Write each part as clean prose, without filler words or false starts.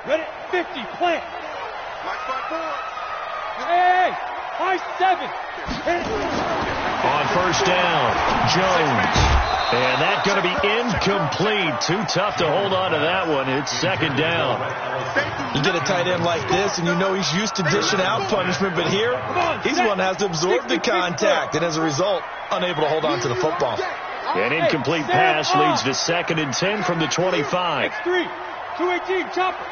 Ready? 50, plant. Black spot 4. Hey, high 7. On first down, Jones. And that's going to be incomplete. Too tough to hold on to that one. It's second down. You get a tight end like this, and you know he's used to dishing out punishment, but here, he's the one that has to absorb the contact, and as a result, unable to hold on to the football. An incomplete pass leads to 2nd and 10 from the 25. 3, 218, chopper.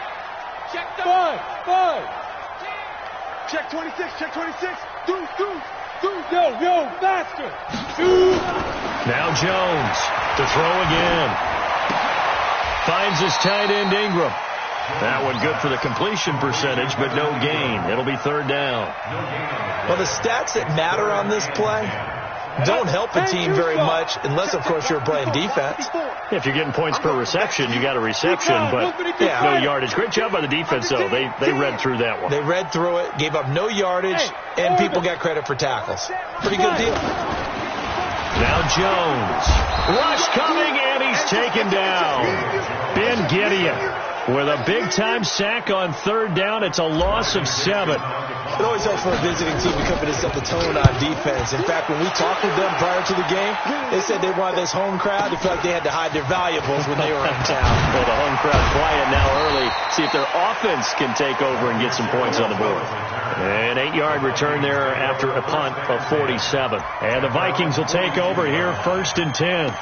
Check 5. Check 26, check 26. Do. Yo, faster. Now Jones to throw again. Finds his tight end Ingram. That one good for the completion percentage, but no gain. It'll be 3rd down. Well, the stats that matter on this play don't help a team very much unless, of course, you're playing defense. If you're getting points per reception, you got a reception, but no yardage. Great job by the defense, though. They read through that one. They read through it, gave up no yardage, and people got credit for tackles. Pretty good deal. Now Jones. Rush coming, and he's taken down. Ben Gideon with a big-time sack on 3rd down. It's a loss of 7. It always helps for a visiting team to come in and set the tone on defense. In fact, when we talked with them prior to the game, they said they wanted this home crowd to feel like they had to hide their valuables when they were in town. Well, the home crowd quiet now early. See if their offense can take over and get some points on the board. An 8-yard return there after a punt of 47. And the Vikings will take over here 1st and 10.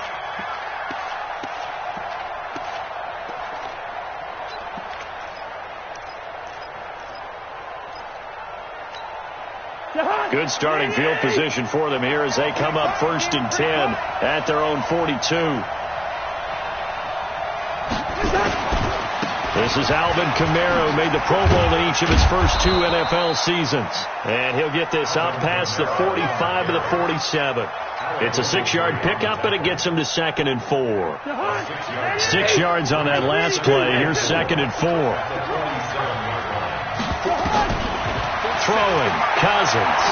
Good starting field position for them here as they come up 1st and 10 at their own 42. This is Alvin Kamara, who made the Pro Bowl in each of his first 2 NFL seasons. And he'll get this up past the 45 to the 47. It's a 6-yard pickup, and it gets him to 2nd and 4. 6 yards on that last play. Here's 2nd and 4. Throwing, Cousins.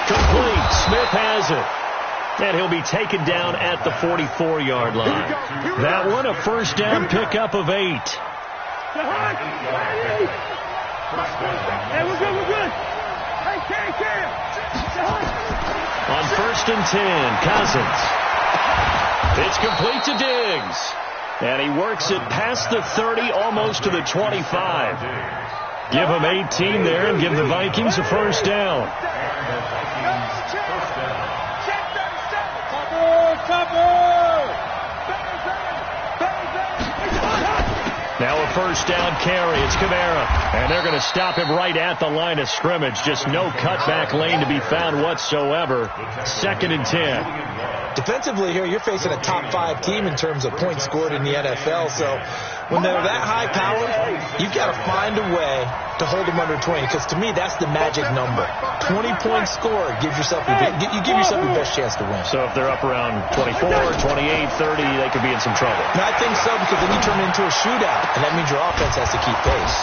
Complete. Smith has it. And he'll be taken down at the 44-yard line. That one a first down pickup of 8. Hey, we're good. Hey, Cam. On 1st and 10, Cousins. It's complete to Diggs. And he works it past the 30, almost to the 25. Give him 18 there and give the Vikings a first down. Now a first down carry. It's Kamara. And they're going to stop him right at the line of scrimmage. Just no cutback lane to be found whatsoever. 2nd and 10. Defensively here, you're facing a top 5 team in terms of points scored in the NFL. So when they're that high powered, you've got to find a way to hold them under 20. Because to me, that's the magic number. 20 points scored gives yourself you give yourself your best chance to win. So if they're up around 24, 28, 30, they could be in some trouble. And I think so, because then you turn it into a shootout, and that means your offense has to keep pace.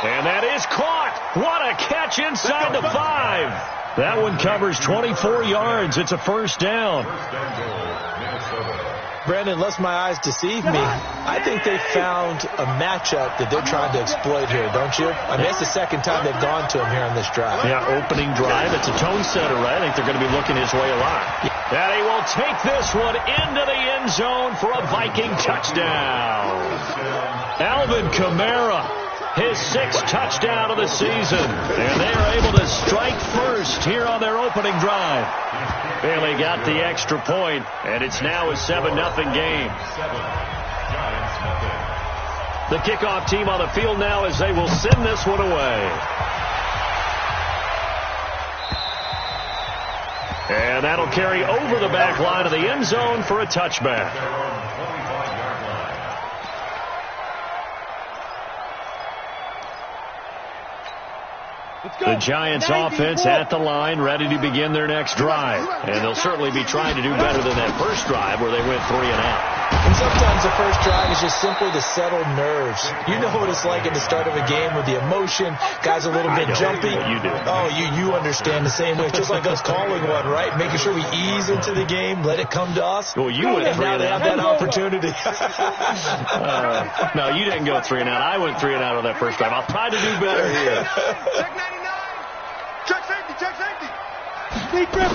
And that is caught. What a catch inside the 5. That one covers 24 yards. It's a first down. Brandon, unless my eyes deceive me, I think they found a matchup that they're trying to exploit here, don't you? I mean, it's the second time they've gone to him here on this drive. Yeah, opening drive. It's a tone setter, right? I think they're going to be looking his way a lot. And he will take this one into the end zone for a Viking touchdown. Alvin Kamara, his 6th touchdown of the season. And they are able to strike first here on their opening drive. Bailey got the extra point, and it's now a 7-0 game. The kickoff team on the field now as they will send this one away. And that'll carry over the back line of the end zone for a touchback. The Giants offense at the line, ready to begin their next drive. And they'll certainly be trying to do better than that first drive where they went 3 and out. And sometimes the first drive is just simply to settle nerves. You know what it's like at the start of a game with the emotion. Guys a little bit jumpy. You do. Oh, you understand the same way. It's just like us calling one, right? Making sure we ease into the game, let it come to us. Well, you went 3 now and they out. have that opportunity. No, you didn't go 3 and out. I went 3 and out on that first drive. I'll try to do better here. Check 99. Check safety. Check safety. Deep grip.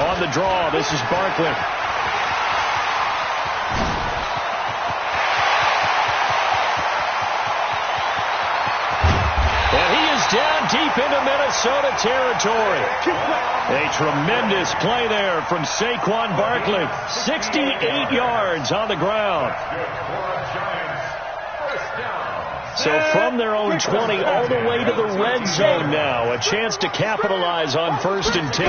On the draw, this is Barkley. And he is down deep into Minnesota territory. A tremendous play there from Saquon Barkley. 68 yards on the ground. So from their own 20 all the way to the red zone now. A chance to capitalize on 1st and 10.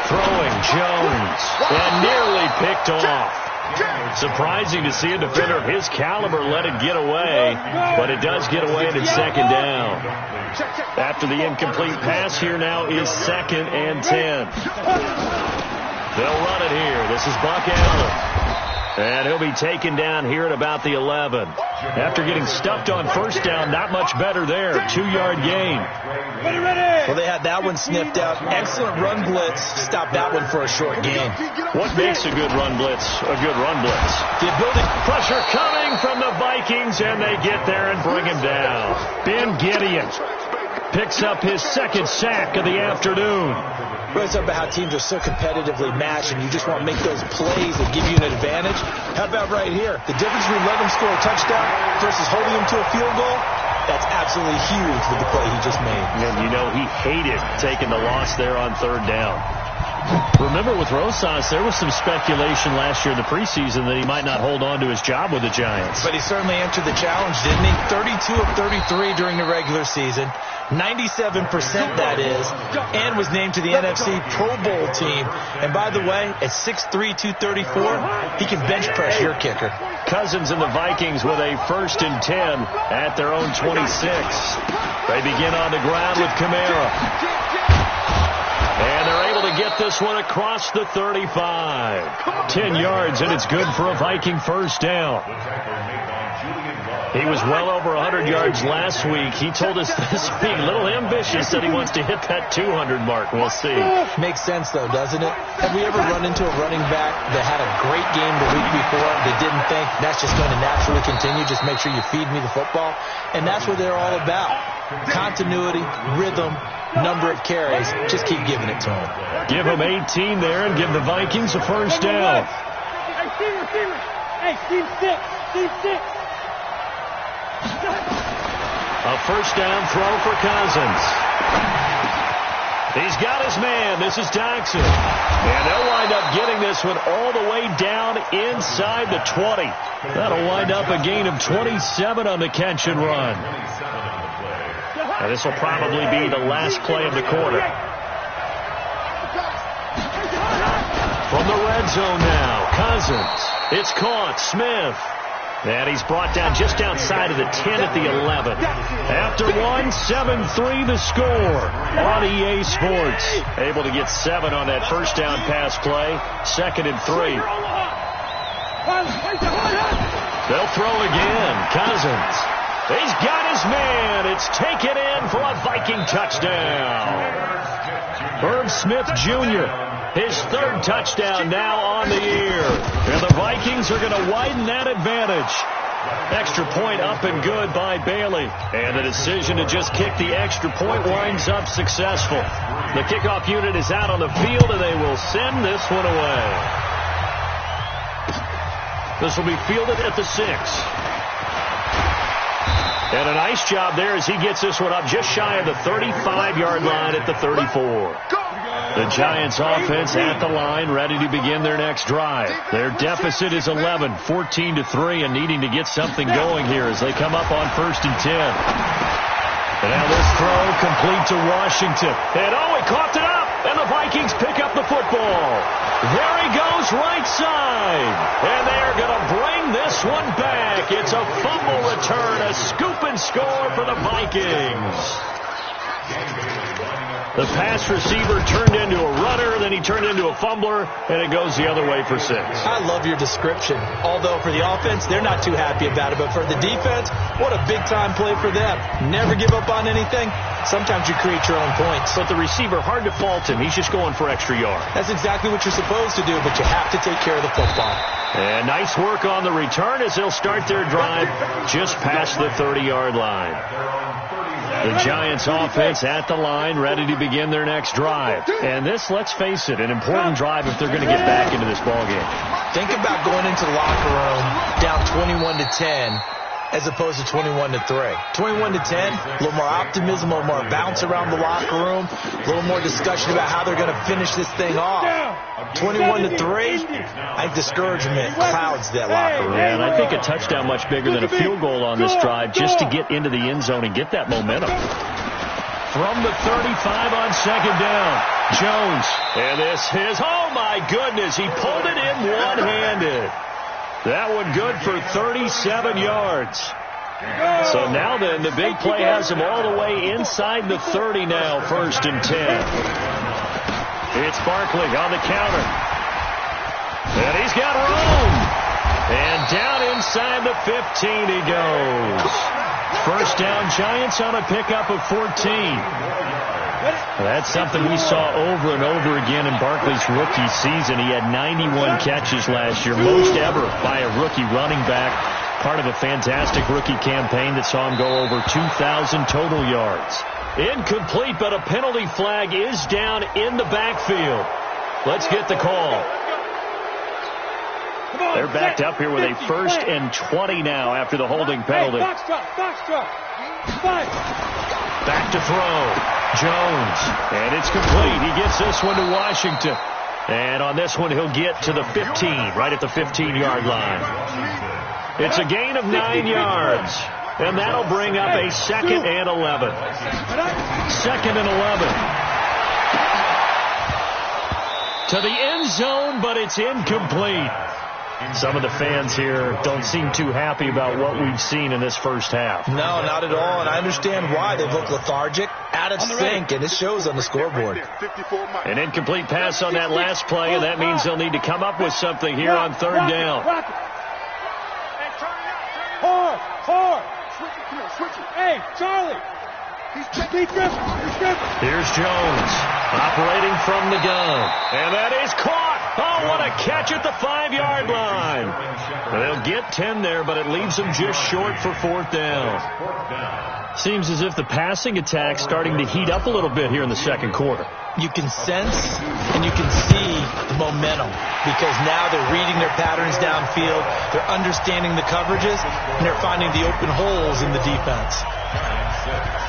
Throwing Jones. And nearly picked off. Surprising to see a defender of his caliber let it get away. But it does get away and it's 2nd down. After the incomplete pass, here now is 2nd and 10. They'll run it here. This is Buck Allen. And he'll be taken down here at about the 11. After getting stuffed on 1st down, not much better there. 2-yard gain. Well, they had that one sniffed out. Excellent run blitz. Stopped that one for a short gain. What makes a good run blitz a good run blitz? The ability. Pressure coming from the Vikings, and they get there and bring him down. Ben Gideon picks up his 2nd sack of the afternoon. Well, it's about how teams are so competitively matched, and you just want to make those plays that give you an advantage. How about right here? The difference between letting him score a touchdown versus holding him to a field goal, that's absolutely huge with the play he just made. And you know he hated taking the loss there on 3rd down. Remember with Rosas, there was some speculation last year in the preseason that he might not hold on to his job with the Giants. But he certainly answered the challenge, didn't he? 32 of 33 during the regular season. 97% that is, and was named to the NFC Pro Bowl team. And by the way, at 6'3", 234, he can bench press your kicker. Cousins and the Vikings with a 1st and 10 at their own 26. They begin on the ground with Kamara. And they're able to get this one across the 35. 10 yards, and it's good for a Viking 1st down. He was well over 100 yards last week. He told us this being a little ambitious, that he wants to hit that 200 mark. We'll see. Makes sense, though, doesn't it? Have we ever run into a running back that had a great game the week before that didn't think that's just going to naturally continue? Just make sure you feed me the football. And that's what they're all about. Continuity, rhythm, number of carries. Just keep giving it to them. Give them 18 there and give the Vikings a 1st down. Hey, receiver. Hey, team 6. Team 6. A 1st down throw for Cousins. He's got his man. This is Jackson. And they'll wind up getting this one all the way down inside the 20. That'll wind up a gain of 27 on the catch and run. And this will probably be the last play of the quarter. From the red zone now, Cousins. It's caught. Smith. And he's brought down just outside of the 10 at the 11. After 1, 7-3 the score on EA Sports. Able to get 7 on that 1st down pass play. 2nd and 3. They'll throw again. Cousins. He's got his man. It's taken in for a Viking touchdown. Herb Smith Jr., his 3rd touchdown now on the year. And the Vikings are going to widen that advantage. Extra point up and good by Bailey. And the decision to just kick the extra point winds up successful. The kickoff unit is out on the field, and they will send this one away. This will be fielded at the 6. And a nice job there as he gets this one up just shy of the 35-yard line at the 34. The Giants offense at the line, ready to begin their next drive. Their deficit is 11, 14-3, and needing to get something going here as they come up on 1st and 10. And now this throw complete to Washington. And he coughed it up, and the Vikings pick up the football. There he goes, right side. And they're going to bring this one back. It's a fumble return, a scoop and score for the Vikings. The pass receiver turned into a runner, then he turned into a fumbler, and it goes the other way for 6. I love your description. Although for the offense, they're not too happy about it. But for the defense, what a big-time play for them. Never give up on anything. Sometimes you create your own points. But the receiver, hard to fault him. He's just going for extra yards. That's exactly what you're supposed to do, but you have to take care of the football. And nice work on the return as they'll start their drive just past the 30-yard line. The Giants offense at the line, ready to begin their next drive. And this, let's face it, an important drive if they're going to get back into this ballgame. Think about going into the locker room down 21-10 as opposed to 21-3. 21-10, a little more optimism, a little more bounce around the locker room, a little more discussion about how they're going to finish this thing off. 21-3, I think discouragement clouds that locker room. And I think a touchdown much bigger than a field goal on this drive just to get into the end zone and get that momentum. From the 35 on second down, Jones. And this is, oh my goodness, he pulled it in one-handed. That one good for 37 yards. So now then, the big play has him all the way inside the 30 now, 1st and 10. It's Barkley on the counter. And he's got room. And down inside the 15 he goes. First down, Giants on a pickup of 14. That's something we saw over and over again in Barkley's rookie season. He had 91 catches last year, most ever by a rookie running back. Part of a fantastic rookie campaign that saw him go over 2,000 total yards. Incomplete, but a penalty flag is down in the backfield. Let's get the call. They're backed up here with a 1st and 20 now after the holding penalty. Back to throw. Jones. And it's complete. He gets this one to Washington. And on this one, he'll get to the 15, right at the 15-yard line. It's a gain of 9 yards. And that'll bring up a 2nd and 11. 2nd and 11. To the end zone, but it's incomplete. Some of the fans here don't seem too happy about what we've seen in this first half. No, not at all, and I understand why. They look lethargic, out of sync, and it shows on the scoreboard. An incomplete pass on that last play, and that means they'll need to come up with something here on 3rd down. Hard. Hey, Charlie. Here's Jones, operating from the gun. And that is caught. Oh, what a catch at the 5-yard line. They'll get 10 there, but it leaves them just short for 4th down. Seems as if the passing attack's starting to heat up a little bit here in the second quarter. You can sense and you can see the momentum because now they're reading their patterns downfield, they're understanding the coverages, and they're finding the open holes in the defense.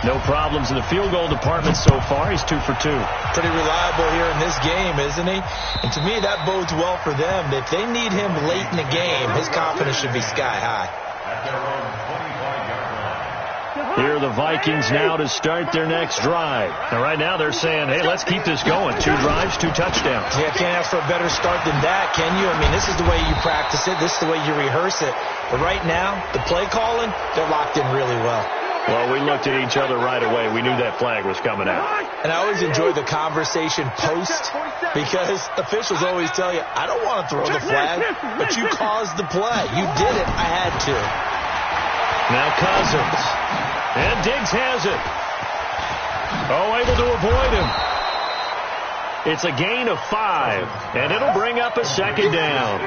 No problems in the field goal department so far. He's 2 for 2. Pretty reliable here in this game, isn't he? And to me, that bodes well for them. If they need him late in the game, his confidence should be sky high. Here are the Vikings now to start their next drive. Now, right now they're saying, hey, let's keep this going. 2 drives, 2 touchdowns. Yeah, can't ask for a better start than that, can you? I mean, this is the way you practice it. This is the way you rehearse it. But right now, the play calling, they're locked in really well. Well, we looked at each other right away. We knew that flag was coming out. And I always enjoy the conversation post because officials always tell you, I don't want to throw the flag, but you caused the play. You did it. I had to. Now Cousins. And Diggs has it. Oh, able to avoid him. It's a gain of 5, and it'll bring up a 2nd down.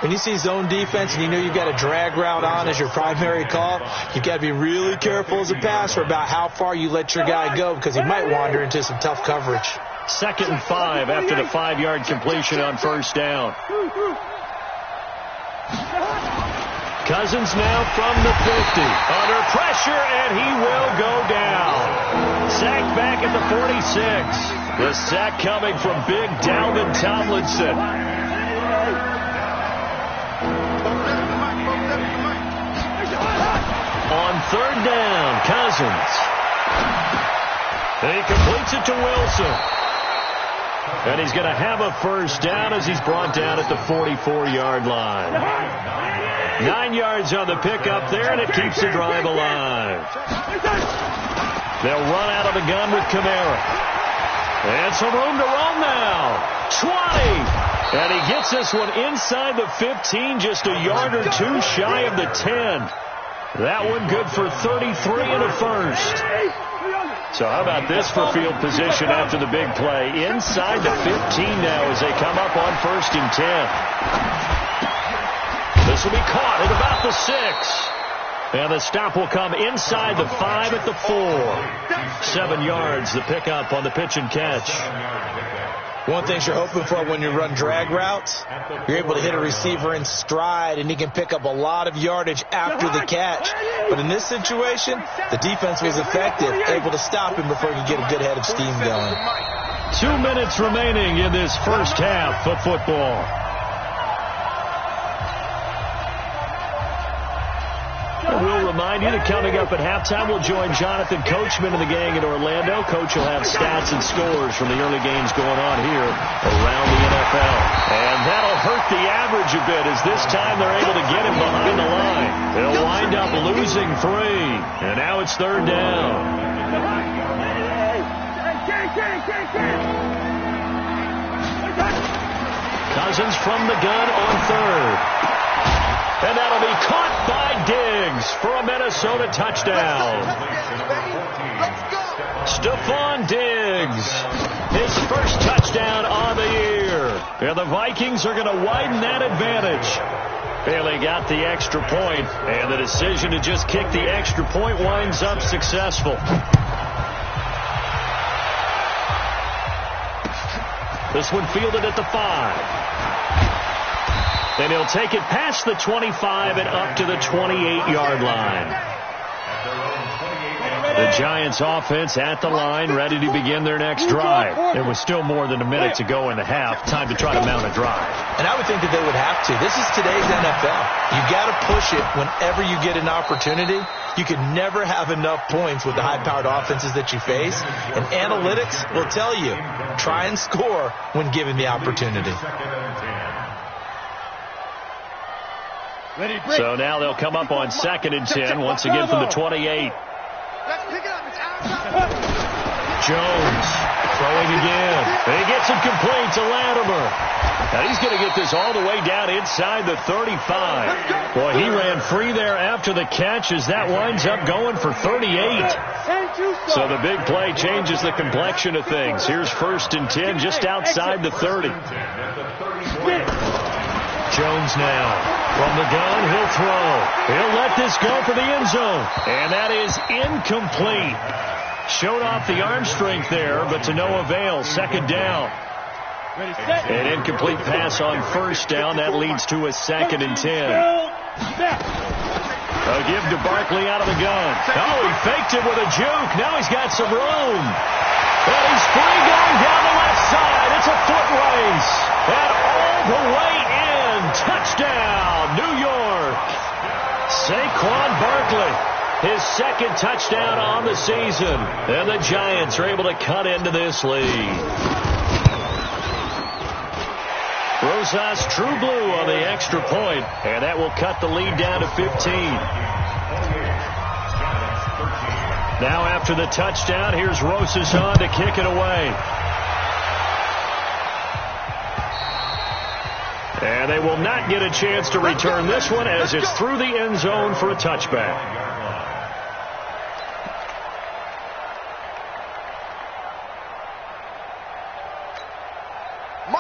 When you see zone defense and you know you've got a drag route on as your primary call, you've got to be really careful as a passer about how far you let your guy go because he might wander into some tough coverage. 2nd and 5 after the 5-yard completion on 1st down. Cousins now from the 50. Under pressure, and he will go down. Sacked back at the 46. The sack coming from big Dalvin Tomlinson. On 3rd down, Cousins. And he completes it to Wilson. And he's going to have a 1st down as he's brought down at the 44-yard line. 9 yards on the pickup there, and it keeps the drive alive. They'll run out of the gun with Kamara. And some room to run now. 20. And he gets this one inside the 15, just a yard or two shy of the 10. That one good for 33 and a first. So how about this for field position after the big play? Inside the 15 now as they come up on 1st and 10. This will be caught at about the 6. And the stop will come inside the 5 at the 4. 7 yards, the pickup on the pitch and catch. One thing you're hoping for when you run drag routes, you're able to hit a receiver in stride, and he can pick up a lot of yardage after the catch. But in this situation, the defense was effective, able to stop him before he could get a good head of steam going. 2 minutes remaining in this first half of football. We'll remind you that coming up at halftime, we'll join Jonathan Coachman and the gang in Orlando. Coach will have stats and scores from the early games going on here around the NFL. And that'll hurt the average a bit as this time they're able to get him behind the line. They'll wind up losing 3. And now it's 3rd down. Cousins from the gun on 3rd. And that'll be caught by Diggs for a Minnesota touchdown. Stephon Diggs, his first touchdown on the year. And the Vikings are going to widen that advantage. Bailey got the extra point, and the decision to just kick the extra point winds up successful. This one fielded at the 5. And he'll take it past the 25 and up to the 28-yard line. The Giants offense at the line, ready to begin their next drive. There was still more than a minute to go in the half. Time to try to mount a drive. And I would think that they would have to. This is today's NFL. You got to push it whenever you get an opportunity. You can never have enough points with the high-powered offenses that you face. And analytics will tell you, try and score when given the opportunity. So now they'll come up on 2nd and 10, once again from the 28. Jones throwing again. He gets it complete to Latimer. Now he's going to get this all the way down inside the 35. Boy, he ran free there after the catch as that winds up going for 38. So the big play changes the complexion of things. Here's 1st and 10 just outside the 30. Jones now. From the gun, he'll throw. He'll let this go for the end zone. And that is incomplete. Showed off the arm strength there, but to no avail. 2nd down. An incomplete pass on 1st down. That leads to a 2nd and 10. A give to Barkley out of the gun. Oh, he faked it with a juke. Now he's got some room. And he's free going down the left side. It's a foot race. And all the way in. Touchdown, New York. Saquon Barkley, his 2nd touchdown on the season. And the Giants are able to cut into this lead. Rosas True Blue on the extra point, and that will cut the lead down to 15. Now after the touchdown, here's Rosas on to kick it away. And they will not get a chance to return this one as it's through the end zone for a touchback.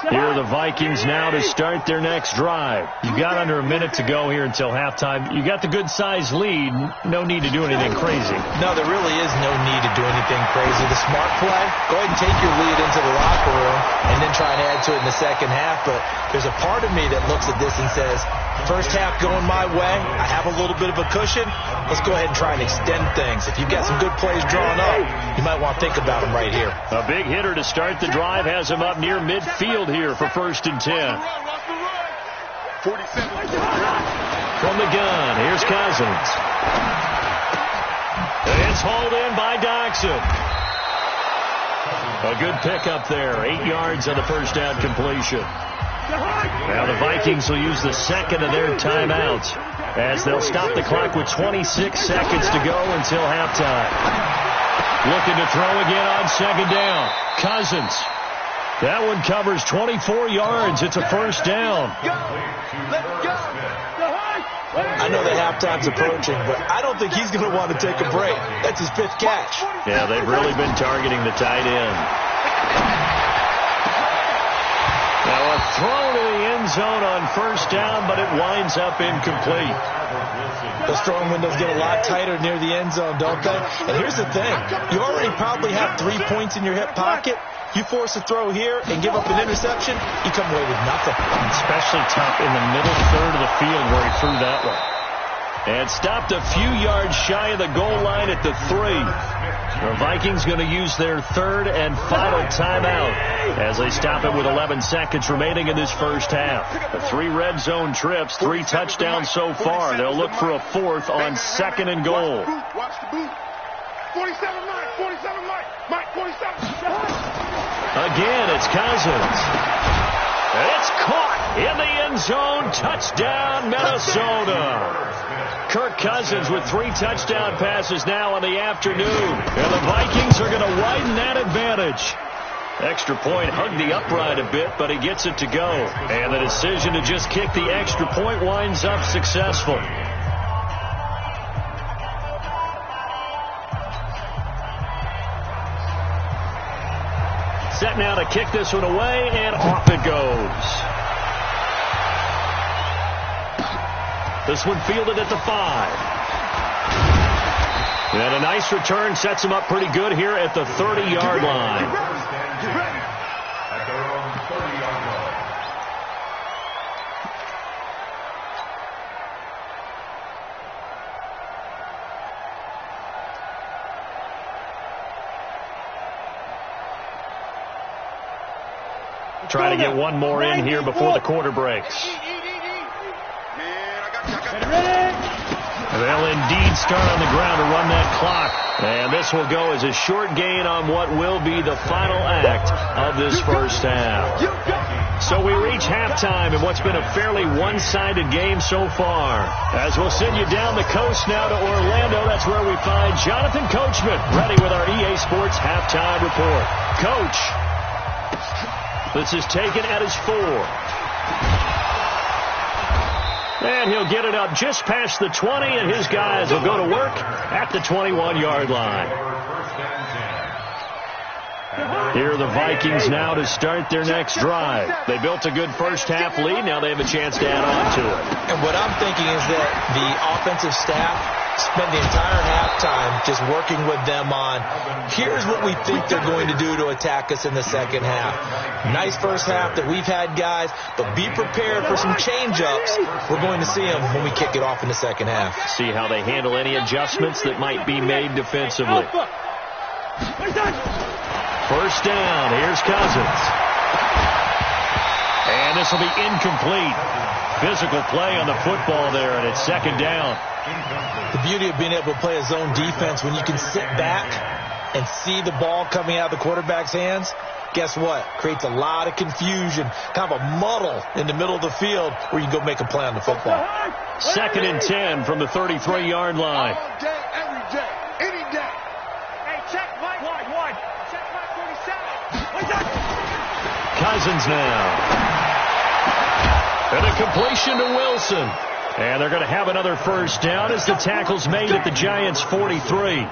Here are the Vikings now to start their next drive. You got under a minute to go here until halftime. You got the good-sized lead. No need to do anything crazy. No, there really is no need to do anything crazy. The smart play, go ahead and take your lead into the locker room and then try and add to it in the second half. But there's a part of me that looks at this and says, first half going my way, I have a little bit of a cushion. Let's go ahead and try and extend things. If you've got some good plays drawn up, you might want to think about them right here. A big hitter to start the drive has him up near midfield here for 1st and 10. 47. From the gun, here's Cousins. It's hauled in by Doxson. A good pickup there. 8 yards on the first down completion. Now the Vikings will use the 2nd of their timeouts as they'll stop the clock with 26 seconds to go until halftime. Looking to throw again on second down. Cousins. That one covers 24 yards. It's a first down. I know the halftime's approaching, but I don't think he's going to want to take a break. That's his 5th catch. Yeah, they've really been targeting the tight end. Now a throw to the end zone on first down, but it winds up incomplete. Those throwing windows get a lot tighter near the end zone, don't they? And here's the thing. You already probably have 3 points in your hip pocket. You force a throw here and give up an interception, you come away with nothing. Especially tough in the middle third of the field where he threw that one. And stopped a few yards shy of the goal line at the 3. The Vikings going to use their 3rd and final timeout as they stop it with 11 seconds remaining in this first half. The 3 red zone trips, 3 touchdowns so far. They'll look for a 4th on 2nd and goal. Watch the boot. 47 Mike. 47 Mike. Mike 47. Again, it's Cousins. It's caught in the end zone. Touchdown, Minnesota. Kirk Cousins with 3 touchdown passes now in the afternoon. And the Vikings are going to widen that advantage. Extra point hugged the upright a bit, but he gets it to go. And the decision to just kick the extra point winds up successful. Set now to kick this one away, and off it goes. This one fielded at the 5. And a nice return sets him up pretty good here at the 30-yard line. Get ready. At their own 30-yard line. Trying to get one more in here before the quarter breaks. They'll indeed start on the ground to run that clock. And this will go as a short gain on what will be the final act of this first half. So we reach halftime in what's been a fairly one-sided game so far. As we'll send you down the coast now to Orlando, that's where we find Jonathan Coachman ready with our EA Sports halftime report. Coach. This is taken at his 4. And he'll get it up just past the 20, and his guys will go to work at the 21-yard line. Here are the Vikings now to start their next drive. They built a good first-half lead. Now they have a chance to add on to it. And what I'm thinking is that the offensive staff spend the entire halftime just working with them on, here's what we think they're going to do to attack us in the second half. Nice first half that we've had, guys, but be prepared for some change-ups. We're going to see them when we kick it off in the second half. See how they handle any adjustments that might be made defensively. First down, here's Cousins. And this will be incomplete. Physical play on the football there, and it's second down. The beauty of being able to play a zone defense when you can sit back and see the ball coming out of the quarterback's hands, guess what? Creates a lot of confusion, kind of a muddle in the middle of the field where you can go make a play on the football. Second and 10 from the 33-yard line. All day, every day, any day. Hey, check Mike. Wide. Check Mike 47. Cousins now. And a completion to Wilson. And they're going to have another first down as the tackle's made at the Giants' 43.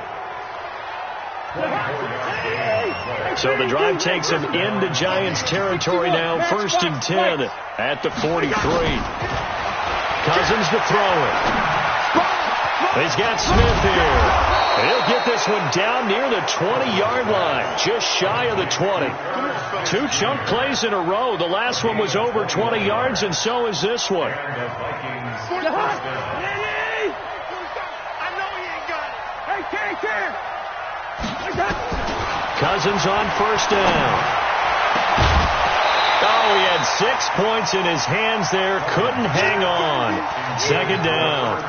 So the drive takes him into Giants territory now. First and 10 at the 43. Cousins to throw it. He's got Smith here. He'll get this one down near the 20-yard line, just shy of the 20. 2 chunk plays in a row. The last one was over 20 yards, and so is this one. I know he ain't got it. Hey, Ken. Cousins on first down. Oh, he had 6 points in his hands there. Couldn't hang on. Second down.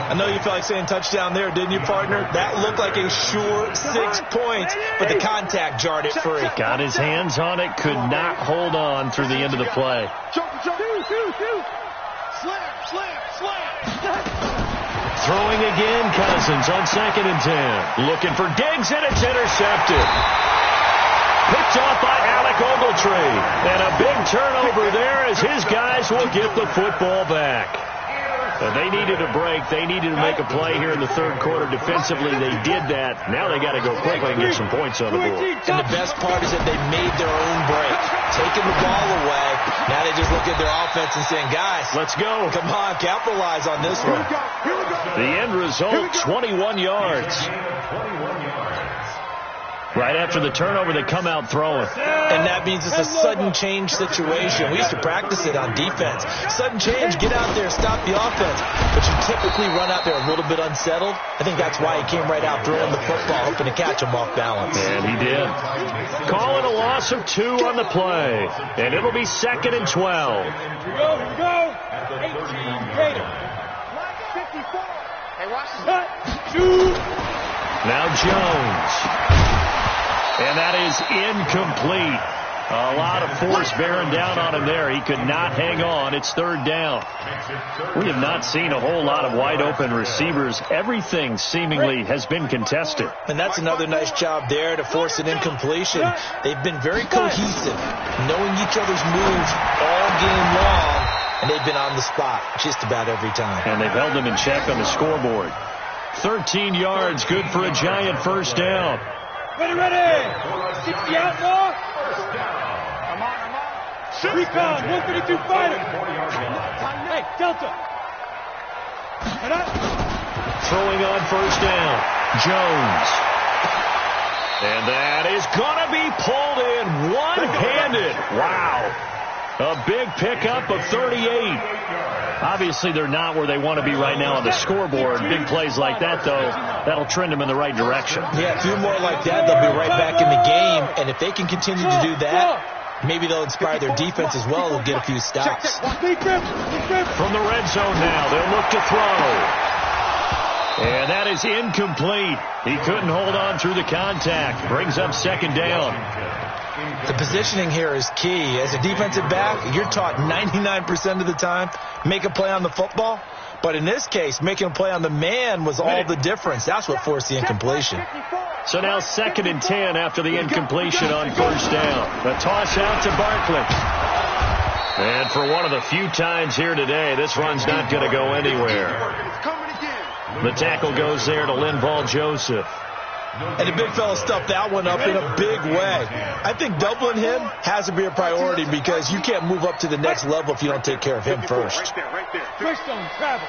I know you felt like saying touchdown there, didn't you, partner? That looked like a sure 6 points, but the contact jarred it free. Got his hands on it, could not hold on through the end of the play. Slam. Throwing again, Cousins on 2nd and 10. Looking for Diggs, and it's intercepted. Picked off by Alec Ogletree. And a big turnover there as his guys will get the football back. And they needed a break. They needed to make a play here in the third quarter. Defensively, they did that. Now they got to go quickly and get some points on the board. And the best part is that they made their own break. Taking the ball away. Now they just look at their offense and saying, guys, let's go. Come on, capitalize on this one. The end result, 21 yards. Right after the turnover, they come out throwing. And that means it's a sudden change situation. We used to practice it on defense. Sudden change, get out there, stop the offense. But you typically run out there a little bit unsettled. I think that's why he came right out throwing the football, hoping to catch him off balance. And he did. Calling a loss of 2 on the play. And it'll be 2nd and 12. Here we go. 18 Gator. 54. Hey, watch this. Shoot. Now Jones. And that is incomplete. A lot of force bearing down on him there. He could not hang on. It's 3rd down. We have not seen a whole lot of wide open receivers. Everything seemingly has been contested. And that's another nice job there to force an incompletion. They've been very cohesive, knowing each other's moves all game long, and they've been on the spot just about every time. And they've held them in check on the scoreboard. 13 yards, good for a Giant first down. Ready. 60 outlaw. Come on. Recon, 152 fighter. Hey, Delta. Throwing on first down. Jones. And that is going to be pulled in one-handed. Wow. A big pickup of 38. Obviously, they're not where they want to be right now on the scoreboard. Big plays like that, though, that'll trend them in the right direction. Yeah, a few more like that, they'll be right back in the game. And if they can continue to do that, maybe they'll inspire their defense as well. They'll get a few stops. From the red zone now, they'll look to throw. And that is incomplete. He couldn't hold on through the contact. Brings up 2nd down. The positioning here is key. As a defensive back, you're taught 99% of the time, make a play on the football. But in this case, making a play on the man was all the difference. That's what forced the incompletion. So now 2nd and 10 after the incompletion on first down. The toss out to Barkley. And for one of the few times here today, this run's not going to go anywhere. The tackle goes there to Linval Joseph. And the big fella stuffed that one up in a big way. I think doubling him has to be a priority because you can't move up to the next level if you don't take care of him first. Twist on travel.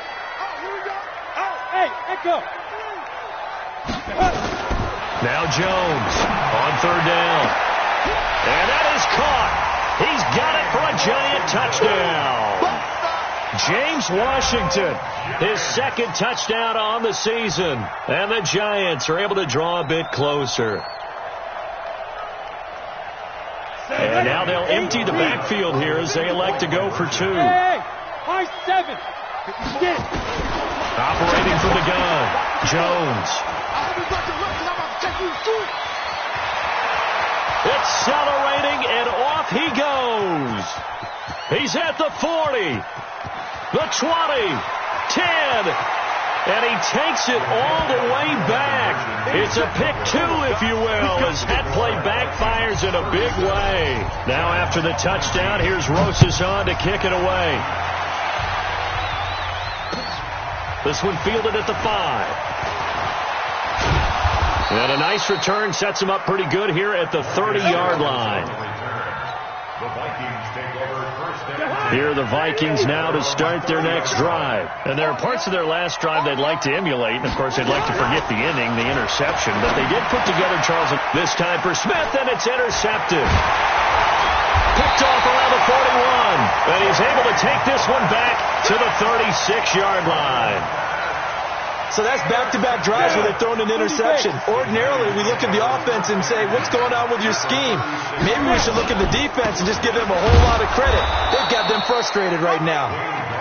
Hey, echo. Now Jones on 3rd down. And that is caught. He's got it for a Giant touchdown. James Washington, his 2nd touchdown on the season. And the Giants are able to draw a bit closer. And now they'll empty the backfield here as they elect to go for 2. High 7. Operating from the gun, Jones. Accelerating, and off he goes. He's at the 40. The 20, 10, and he takes it all the way back. It's a pick 2, if you will, as that play backfires in a big way. Now after the touchdown, here's Rosas on to kick it away. This one fielded at the 5. And a nice return sets him up pretty good here at the 30-yard line. Here are the Vikings now to start their next drive. And there are parts of their last drive they'd like to emulate. And, of course, they'd like to forget the inning, the interception. But they did put together, Charles, this time for Smith, and it's intercepted. Picked off around the 41. And he's able to take this one back to the 36-yard line. So that's back-to-back drives where they've thrown an interception. Ordinarily, we look at the offense and say, what's going on with your scheme? Maybe we should look at the defense and just give them a whole lot of credit. They've got them frustrated right now.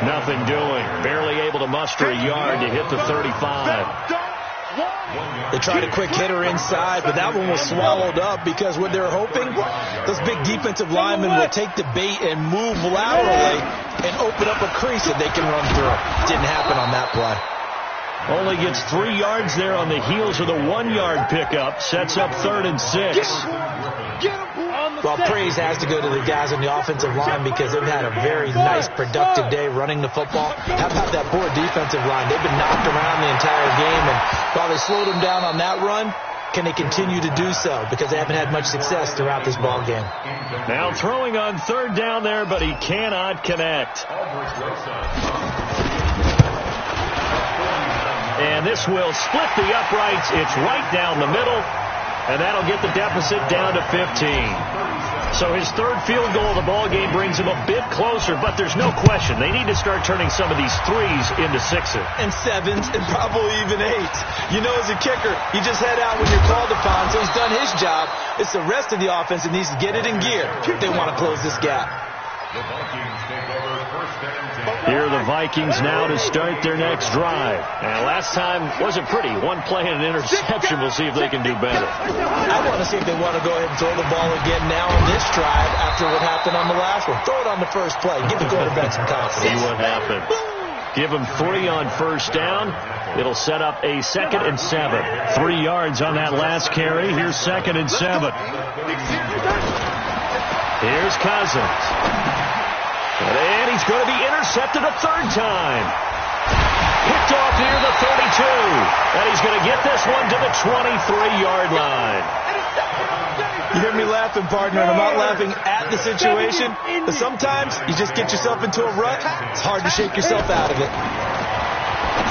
Nothing doing. Barely able to muster a yard to hit the 35. They tried a quick hitter inside, but that one was swallowed up because what they're hoping, those big defensive linemen will take the bait and move laterally and open up a crease that they can run through. Didn't happen on that play. Only gets 3 yards there on the heels of the 1-yard pickup. Sets up 3rd and 6. Well, praise has to go to the guys on the offensive line because they've had a very nice, productive day running the football. How about that poor defensive line? They've been knocked around the entire game, and while they slowed them down on that run, can they continue to do so? Because they haven't had much success throughout this ball game. Now throwing on 3rd down there, but he cannot connect. And this will split the uprights. It's right down the middle, and that'll get the deficit down to 15. So his 3rd field goal of the ball game brings him a bit closer, but there's no question they need to start turning some of these 3s into 6s. And 7s and probably even 8s. You know, as a kicker, you just head out when you're called upon, so he's done his job. It's the rest of the offense that needs to get it in gear if they want to close this gap. Here are the Vikings now to start their next drive. And last time wasn't pretty. 1 play and an interception. We'll see if they can do better. I want to see if they want to go ahead and throw the ball again now on this drive after what happened on the last one. Throw it on the first play. Give the quarterback some confidence. See what happens. Give him 3 on 1st down. It'll set up a 2nd and 7. 3 yards on that last carry. Here's 2nd and 7. Here's Cousins. And he's going to be intercepted a 3rd time. Picked off near the 32. And he's going to get this one to the 23-yard line. You hear me laughing, partner, and I'm not laughing at the situation, but sometimes you just get yourself into a rut. It's hard to shake yourself out of it.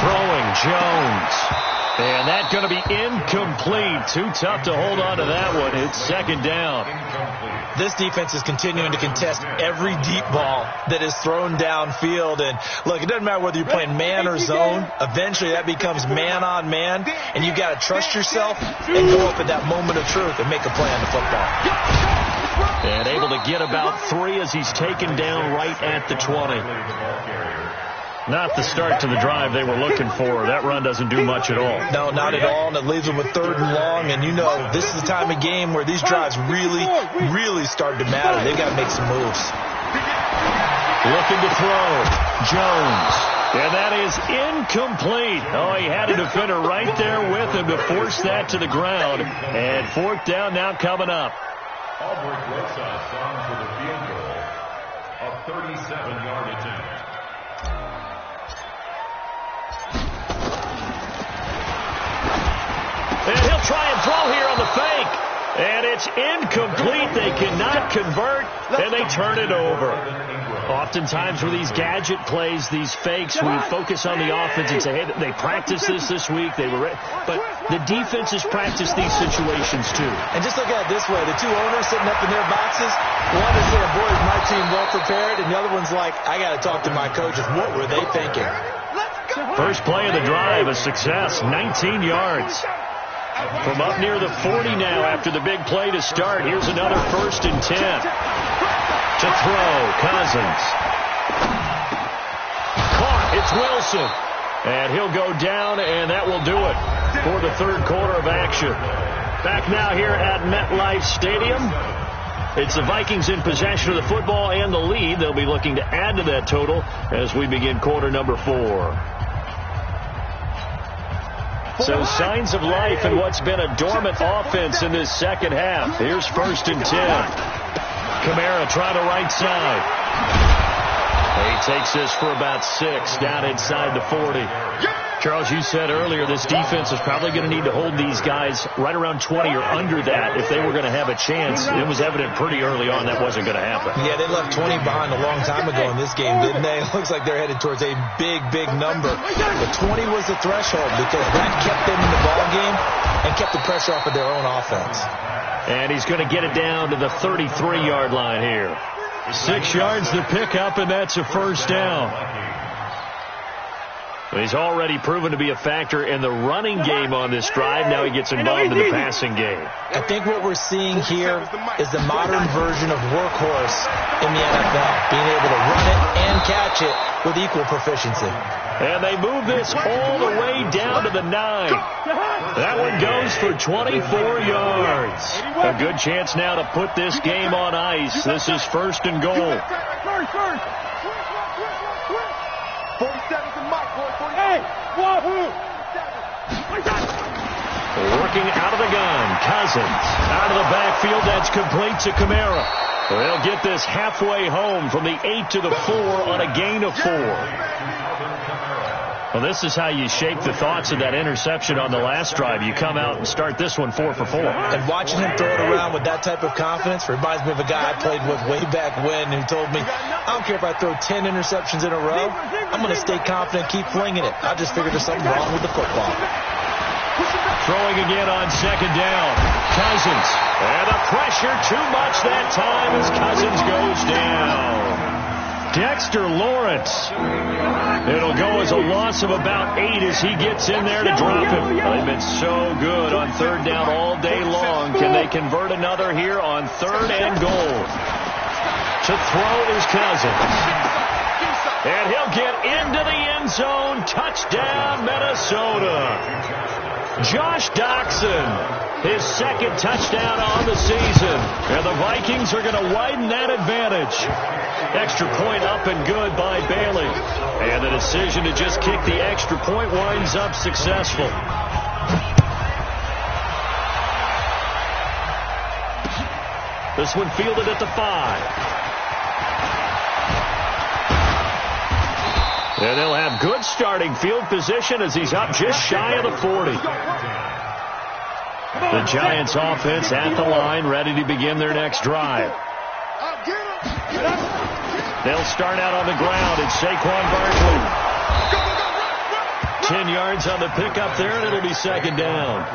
Throwing Jones. And that's going to be incomplete. Too tough to hold on to that one. It's 2nd down. This defense is continuing to contest every deep ball that is thrown downfield. And, look, it doesn't matter whether you're playing man or zone. Eventually that becomes man on man, and you've got to trust yourself and go up at that moment of truth and make a play on the football. And able to get about 3 as he's taken down right at the 20. Not the start to the drive they were looking for. That run doesn't do much at all. No, not at all, and it leaves them with 3rd and long. And you know, this is the time of game where these drives really, really start to matter. They've got to make some moves. Looking to throw. Jones. And that is incomplete. Oh, he had a defender right there with him to force that to the ground. And 4th down now coming up. Albrecht Rosas on for the field goal. A 37-yard attempt. And he'll try and throw here on the fake. And it's incomplete. They cannot convert, and they turn it over. Oftentimes with these gadget plays, these fakes, we focus on the offense and say, hey, they practiced this week. But the defense has practiced these situations too. And just look at it this way. The 2 owners sitting up in their boxes, one is saying, boy, is my team well prepared, and the other one's like, I got to talk to my coaches. What were they thinking? First play of the drive, a success, 19 yards. From up near the 40 now after the big play to start. Here's another 1st and 10. To throw, Cousins. Caught, it's Wilson. And he'll go down, and that will do it for the 3rd quarter of action. Back now here at MetLife Stadium. It's the Vikings in possession of the football and the lead. They'll be looking to add to that total as we begin quarter number 4. So signs of life in what's been a dormant offense in this 2nd half. Here's 1st and 10. Kamara trying to right side. He takes this for about 6 down inside the 40. Charles, you said earlier this defense is probably going to need to hold these guys right around 20 or under that if they were going to have a chance. It was evident pretty early on that wasn't going to happen. Yeah, they left 20 behind a long time ago in this game, didn't they? It looks like they're headed towards a big, big number. But 20 was the threshold because that kept them in the ball game and kept the pressure off of their own offense. And he's going to get it down to the 33-yard line here. 6 yards to pick up, and that's a 1st down. He's already proven to be a factor in the running game on this drive. Now he gets involved in the passing game. I think what we're seeing here is the modern version of workhorse in the NFL, being able to run it and catch it with equal proficiency. And they move this all the way down to the 9. That one goes for 24 yards. A good chance now to put this game on ice. This is 1st and goal. 47's a Mike, boy. Hey, wahoo! Working out of the gun. Cousins. Out of the backfield. That's complete to Kamara. They'll get this halfway home from the 8 to the 4 on a gain of 4. Well, this is how you shake the thoughts of that interception on the last drive. You come out and start this one 4 for 4. And watching him throw it around with that type of confidence reminds me of a guy I played with way back when who told me, I don't care if I throw 10 interceptions in a row, I'm going to stay confident, keep flinging it. I just figured there's something wrong with the football. Throwing again on second down. Cousins. And the pressure too much that time as Cousins goes down. Dexter Lawrence. It'll go as a loss of about 8 as he gets in there to drop him. They've been so good on third down all day long. Can they convert another here on third and goal? To throw is Cousins. And he'll get into the end zone. Touchdown, Minnesota. Josh Doxson, his second touchdown on the season. And the Vikings are going to widen that advantage. Extra point up and good by Bailey. And the decision to just kick the extra point winds up successful. This one fielded at the 5. And they'll have good starting field position as he's up just shy of the 40. The Giants offense at the line, ready to begin their next drive. They'll start out on the ground. It's Saquon Barkley. 10 yards on the pickup there, and it'll be second down.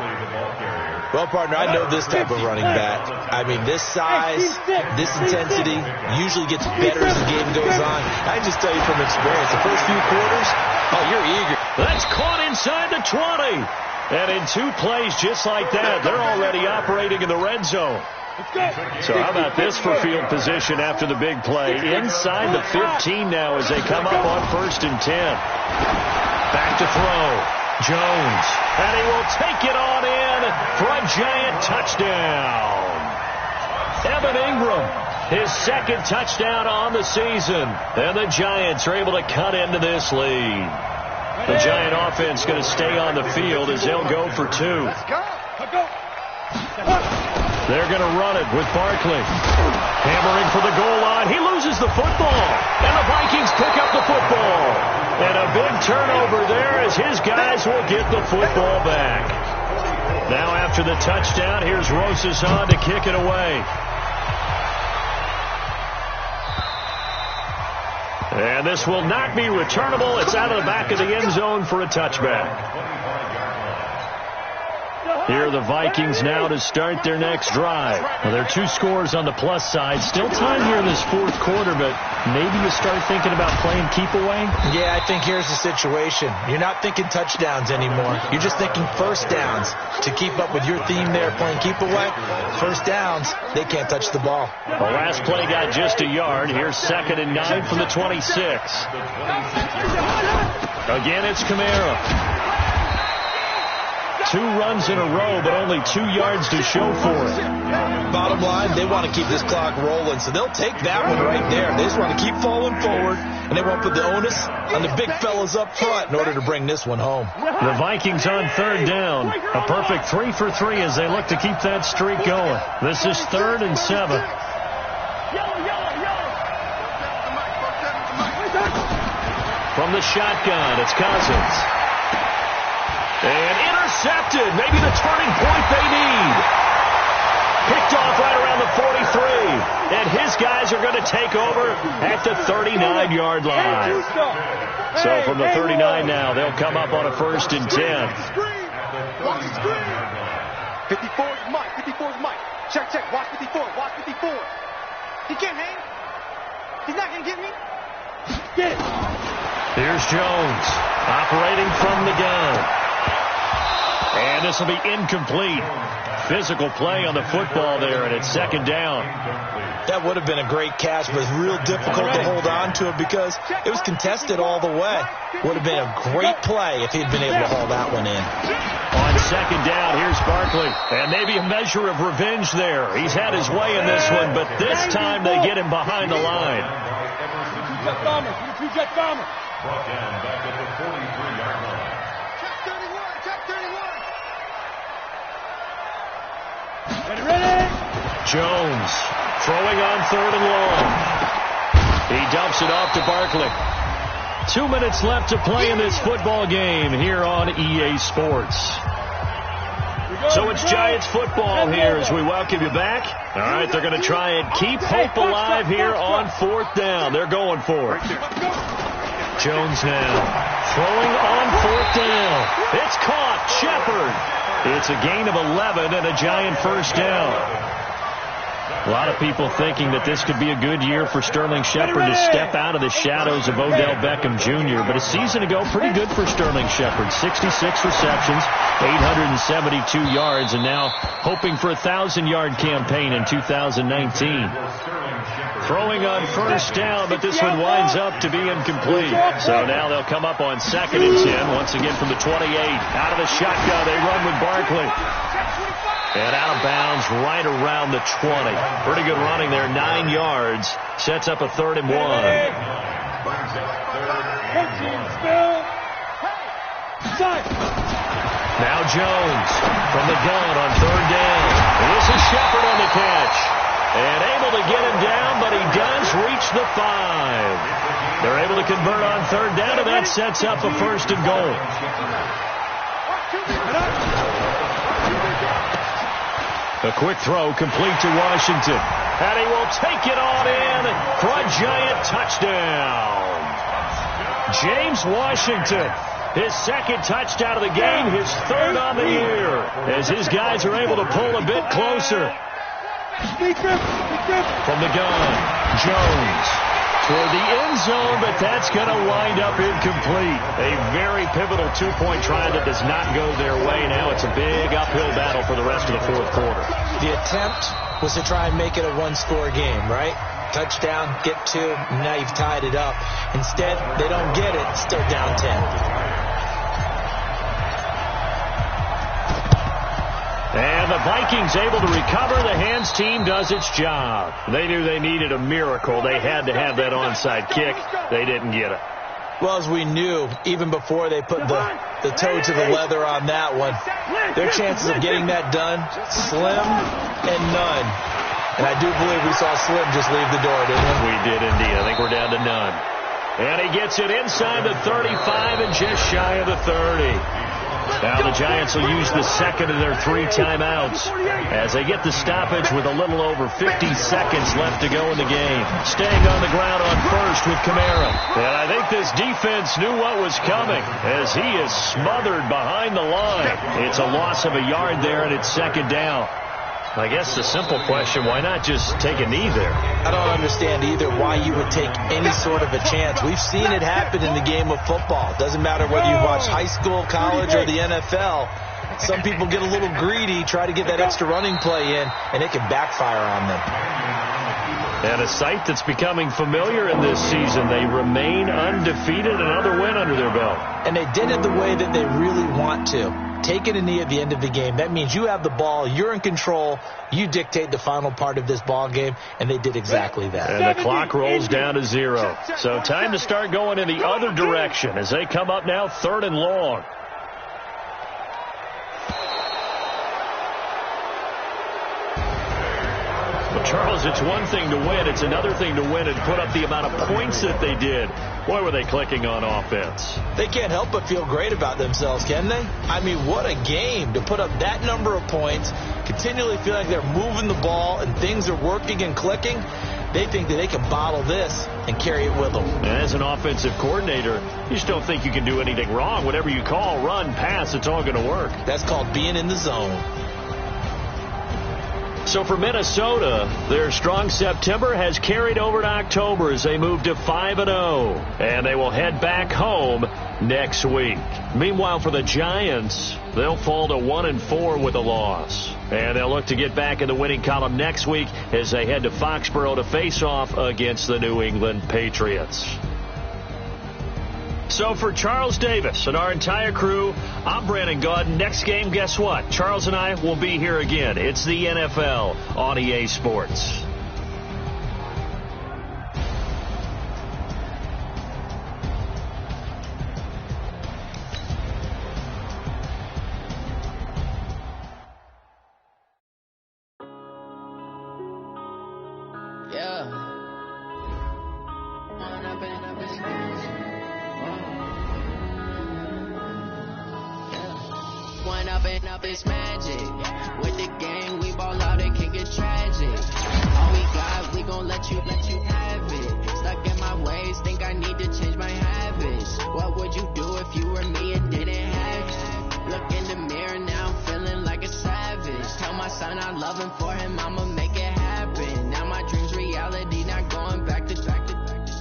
Well, partner, I know this type of running back. I mean, this size, this intensity usually gets better as the game goes on. I just tell you from experience, the first few quarters, oh, you're eager. That's caught inside the 20. And in 2 plays just like that, they're already operating in the red zone. So how about this for field position after the big play? Inside the 15 now as they come up on 1st and 10. Back to throw. Jones. And he will take it on in for a Giant touchdown. Evan Ingram, his second touchdown on the season. And the Giants are able to cut into this lead. The Giant offense going to stay on the field as they'll go for 2. They're going to run it with Barkley. Hammering for the goal line. He loses the football. And the Vikings pick up the football. And a big turnover there as his guys will get the football back. Now after the touchdown, here's Rosas on to kick it away. And this will not be returnable. It's out of the back of the end zone for a touchback. Here are the Vikings now to start their next drive. Well, there are 2 scores on the plus side. Still time here in this 4th quarter, but maybe you start thinking about playing keep away? Yeah, I think here's the situation. You're not thinking touchdowns anymore. You're just thinking first downs. To keep up with your theme there, playing keep away, first downs, they can't touch the ball. The last play got just a yard. Here's 2nd and 9 from the 26. Again, it's Kamara. 2 runs in a row, but only 2 yards to show for it. Bottom line, they want to keep this clock rolling, so they'll take that one right there. They just want to keep falling forward, and they won't put the onus on the big fellas up front in order to bring this one home. The Vikings on 3rd down. A perfect 3 for 3 as they look to keep that streak going. This is 3rd and 7. From the shotgun, it's Cousins. And intercepted. Maybe the turning point they need. Picked off right around the 43. And his guys are going to take over at the 39-yard line. So from the 39 now, they'll come up on a 1st and 10. 54 is Mike. 54 is Mike. Check, check. Watch 54. Watch 54. He can't hang. He's not going to get me. Get it. Here's Jones operating from the gun. And this will be incomplete. Physical play on the football there, and it's 2nd down. That would have been a great catch, but it's real difficult to hold on to it because it was contested all the way. Would have been a great play if he'd been able to haul that one in. On 2nd down, here's Barkley. And maybe a measure of revenge there. He's had his way in this one, but this time they get him behind the line. Jet bomber. Jet bomber. Brought down back at the 43-yard line. Check 31. Check 31. Jones throwing on 3rd and long. He dumps it off to Barkley. 2 minutes left to play in this football game here on EA Sports. So it's Giants football here as we welcome you back. All right, they're going to try and keep hope alive here on 4th down. They're going for it. Jones now throwing on 4th down. It's caught. Shepard. It's a gain of 11 and a Giant first down. A lot of people thinking that this could be a good year for Sterling Shepard to step out of the shadows of Odell Beckham Jr. But a season ago, pretty good for Sterling Shepard. 66 receptions, 872 yards, and now hoping for a 1,000-yard campaign in 2019. Throwing on first down, but this one winds up to be incomplete. So now they'll come up on 2nd and 10, once again from the 28. Out of the shotgun, they run with Barkley. And out of bounds right around the 20. Pretty good running there, 9 yards. Sets up a 3rd and 1. Now Jones from the gun on 3rd down. This is Shepard on the catch. And able to get him down, but he does reach the 5. They're able to convert on 3rd down, and that sets up a 1st and goal. A quick throw complete to Washington. And he will take it on in for a Giant touchdown. James Washington, his 2nd touchdown of the game, his 3rd on the year, as his guys are able to pull a bit closer. From the gun, Jones toward the end zone, but that's going to wind up incomplete. A very pivotal 2-point try that does not go their way. Now it's a big uphill battle for the rest of the 4th quarter. The attempt was to try and make it a 1-score game, right? Touchdown, get 2, now you've tied it up. Instead, they don't get it, still down 10. And the Vikings able to recover. The hands team does its job. They knew they needed a miracle. They had to have that onside kick. They didn't get it. Well, as we knew, even before they put the toe to the leather on that one, their chances of getting that done, slim and none. And I do believe we saw Slim just leave the door, didn't we? We did indeed. I think we're down to none. And he gets it inside the 35 and just shy of the 30. Now the Giants will use the 2nd of their 3 timeouts as they get the stoppage with a little over 50 seconds left to go in the game. Staying on the ground on 1st with Kamara. And I think this defense knew what was coming as he is smothered behind the line. It's a loss of a yard there, and it's 2nd down. I guess the simple question, why not just take a knee there? I don't understand either why you would take any sort of a chance. We've seen it happen in the game of football. It doesn't matter whether you watch high school, college, or the NFL. Some people get a little greedy, try to get that extra running play in, and it can backfire on them. And a sight that's becoming familiar in this season. They remain undefeated, another win under their belt. And they did it the way that they really want to. Taking a knee at the end of the game. That means you have the ball, you're in control, you dictate the final part of this ball game, and they did exactly that. And the clock rolls down to 0. So time to start going in the other direction as they come up now 3rd and long. Well, Charles, it's one thing to win. It's another thing to win and put up the amount of points that they did. Boy, were they clicking on offense. They can't help but feel great about themselves, can they? I mean, what a game to put up that number of points, continually feel like they're moving the ball and things are working and clicking. They think that they can bottle this and carry it with them. And as an offensive coordinator, you just don't think you can do anything wrong. Whatever you call, run, pass, it's all going to work. That's called being in the zone. So for Minnesota, their strong September has carried over to October as they move to 5-0. And they will head back home next week. Meanwhile, for the Giants, they'll fall to 1-4 with a loss. And they'll look to get back in the winning column next week as they head to Foxborough to face off against the New England Patriots. So for Charles Davis and our entire crew, I'm Brandon Gaudin. Next game, guess what? Charles and I will be here again. It's the NFL on EA Sports. going up and up, it's magic. With the gang, we ball out, it can get tragic. All we got, we gon' let you have it. Stuck in my ways, think I need to change my habits. What would you do if you were me and didn't have it? Look in the mirror now, I'm feeling like a savage. Tell my son I love him, for him I'ma make it happen. Now my dream's reality, not going back to.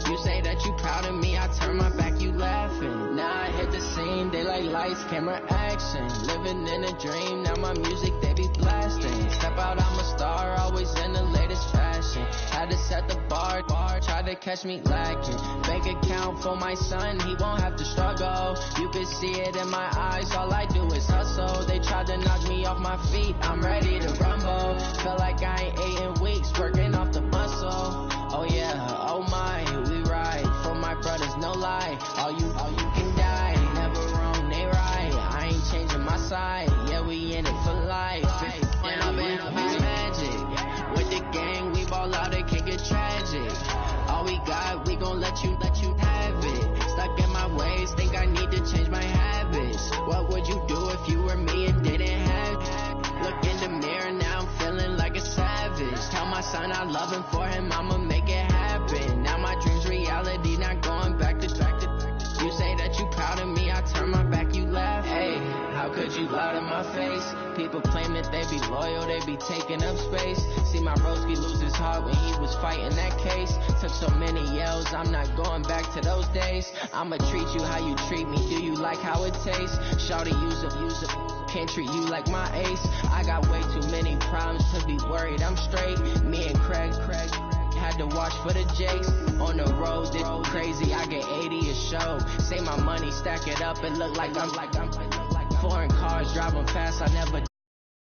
You say that you proud of me, I turn my back, you laughing. Now I hit the scene, they like lights, camera, action. Living in a dream, now my music they be blasting. Step out, I'm a star, always in the latest fashion. Had to set the bar, try to catch me lacking. Bank account for my son, he won't have to struggle. You can see it in my eyes, all I do is hustle. They tried to knock me off my feet, I'm ready to rumble. Feel like I ain't ate in weeks, working off the muscle. Oh yeah, oh my, we ride for my brothers, no lie. All you can die, never wrong, they right. I ain't changing my side, yeah, we in it for life. And I've been it's magic. With the gang, we ball out, it can get tragic. All we got, we gon' let you have it. Stuck in my ways, think I need to change my habits. What would you do if you were me and didn't have it? Look in the mirror, now I'm feeling like a savage. Tell my son I love him, for him I'ma make it happen. Now my dream's reality, not going back to. You say that you proud of me, I turn my back, you laugh. Hey, how could you lie to my face? People claim that they be loyal, they be taking up space. See my broski lose his heart when he was fighting that case. Took so many yells, I'm not going back to those days. I'ma treat you how you treat me, do you like how it tastes? Shawty, use up, can't treat you like my ace. I got way too many problems to be worried, I'm straight. Me and Craig had to watch for the Jakes. On the road, it's crazy, I get 80 a show. Say my money, stack it up, it look like I'm foreign cars driving fast, I never